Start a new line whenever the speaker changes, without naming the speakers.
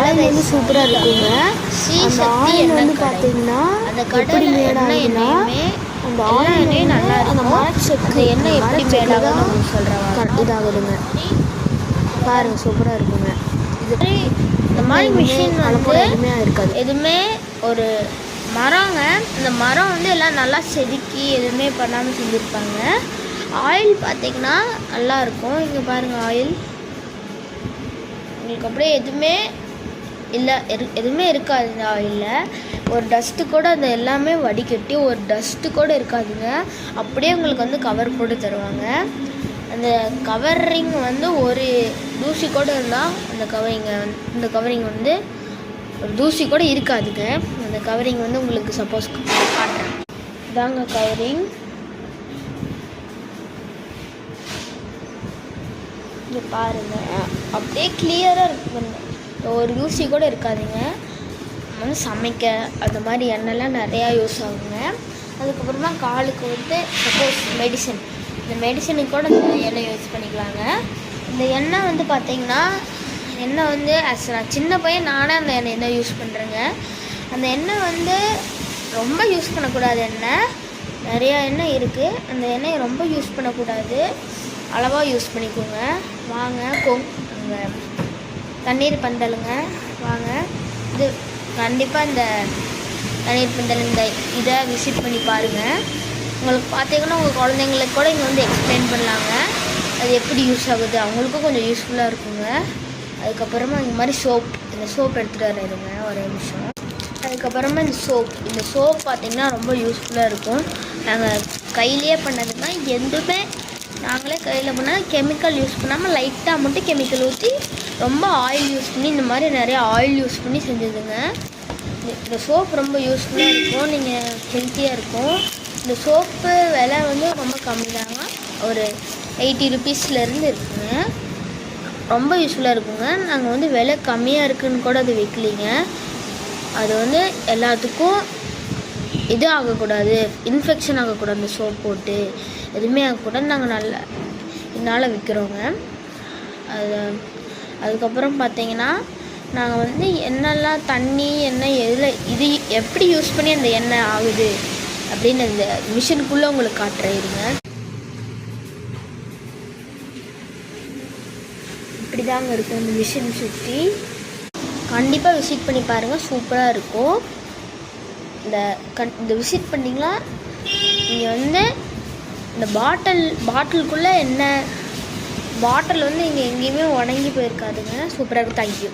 Oil வந்து சூப்பராக இருக்குங்க. அந்த ஆயில் வந்து பார்த்தீங்கன்னா எப்படி மேடாகுதுன்னா அந்த ஆயில் நல்லா அந்த மரச்செக்கு எண்ணெய் எப்படி மேடாகுதுன்னு சொல்கிறேன் இதாகுதுங்க. பாருங்கள் சூப்பராக இருக்குங்க. இது
இந்த மாதிரி மிஷின் வந்து
எதுவுமே இருக்காது.
எதுவுமே ஒரு மரங்க, இந்த மரம் வந்து எல்லாம் நல்லா செதுக்கி எதுவுமே பண்ணாமல் செஞ்சுருப்பாங்க. ஆயில் பார்த்திங்கன்னா நல்லாயிருக்கும். இங்கே பாருங்கள் ஆயில் உங்களுக்கு அப்படியே எதுவுமே இல்லை, எதுவுமே இருக்காது இந்த ஆயிலில். ஒரு டஸ்ட்டு கூட அந்த எல்லாமே வடிகட்டி ஒரு டஸ்ட்டு கூட இருக்காதுங்க. அப்படியே உங்களுக்கு வந்து கவர் போட்டு தருவாங்க. அந்த கவரிங் வந்து ஒரு தூசி கூட இருந்தால் இந்த கவரிங் வந்து ஒரு தூசி கூட இருக்காதுங்க. அந்த கவரிங் வந்து உங்களுக்கு சப்போஸ் காட்டுறேன். இதாங்க கவரிங். இங்கே பாருங்கள் அப்படியே கிளியராக இருக்குங்க. ஒரு தூசி கூட இருக்காதுங்க. வந்து சமைக்க அந்த மாதிரி எண்ணெய்லாம் நிறையா யூஸ் ஆகுங்க. அதுக்கப்புறமா காலுக்கு வந்து சப்போஸ் மெடிசன், இந்த மெடிசனுக்கு கூட இந்த எண்ணெய் யூஸ் பண்ணிக்கலாங்க. இந்த எண்ணெய் வந்து பார்த்திங்கன்னா எண்ணெய் வந்து நான் சின்ன பையன் நானே அந்த எண்ணெய் தான் யூஸ் பண்ணுறேங்க. அந்த எண்ணெய் வந்து ரொம்ப யூஸ் பண்ணக்கூடாது. எண்ணெய் நிறையா எண்ணெய் இருக்குது. அந்த எண்ணெயை ரொம்ப யூஸ் பண்ணக்கூடாது, அளவாக யூஸ் பண்ணிக்கோங்க. வாங்க அங்கே தண்ணீர் பந்தலுங்க. வாங்க இது கண்டிப்பாக இந்த தண்ணீர் பந்தல் இதை விசிட் பண்ணி பாருங்கள். உங்களுக்கு பார்த்தீங்கன்னா உங்கள் குழந்தைங்களுக்கு கூட இங்கே வந்து எக்ஸ்பிளைன் பண்ணலாங்க. அது எப்படி யூஸ் ஆகுது, அவங்களுக்கும் கொஞ்சம் யூஸ்ஃபுல்லாக இருக்குங்க. அதுக்கப்புறமா இந்த மாதிரி இந்த சோப் எடுத்துகிட்டு வரதுங்க ஒரு நிமிஷம். அதுக்கப்புறமா இந்த சோப் பார்த்திங்கன்னா ரொம்ப யூஸ்ஃபுல்லாக இருக்கும். நாங்கள் கையிலேயே பண்ணதுன்னா எதுவுமே நாங்களே கையில் பண்ணால் கெமிக்கல் யூஸ் பண்ணாமல் லைட்டாக மட்டும் கெமிக்கல் ஊற்றி ரொம்ப ஆயில் யூஸ் பண்ணி இந்த மாதிரி நிறையா ஆயில் யூஸ் பண்ணி செஞ்சதுங்க. இந்த சோப் ரொம்ப யூஸ்ஃபுல்லாக இருக்கும். நீங்கள் ஹெல்த்தியாக இருக்கும். இந்த சோப்பு விலை வந்து ரொம்ப கம்மி தாங்க. ஒரு 80 ருபீஸ்லேருந்து இருக்குங்க. ரொம்ப யூஸ்ஃபுல்லாக இருக்குங்க. நாங்கள் வந்து விலை கம்மியாக இருக்குதுன்னு கூட அது விற்கலிங்க. அது வந்து எல்லாத்துக்கும் இது ஆகக்கூடாது, இன்ஃபெக்ஷன் ஆகக்கூடாது. அந்த சோப் போட்டு எதுவுமே ஆகக்கூடாது. நாங்கள் இதனால் விற்கிறோங்க. அதுக்கப்புறம் பார்த்தீங்கன்னா நாங்கள் வந்து எண்ணெய்லாம் தண்ணி எண்ணெய் இது எப்படி யூஸ் பண்ணி அந்த எண்ணெய் ஆகுது அப்படின்னு அந்த மிஷினுக்குள்ளே உங்களுக்கு காட்டுறேன். இப்படி தாங்க இருக்கும் அந்த மிஷின் சுற்றி. கண்டிப்பாக விசிட் பண்ணி பாருங்கள், சூப்பராக இருக்கும். இந்த விசிட் பண்ணிங்களா நீங்கள் வந்து இந்த பாட்டிலுக்குள்ளே பாட்டில் வந்து இங்கே எங்கேயுமே உடங்கி போயிருக்காதுங்க. சூப்பராக இருக்கும். தேங்க்யூ.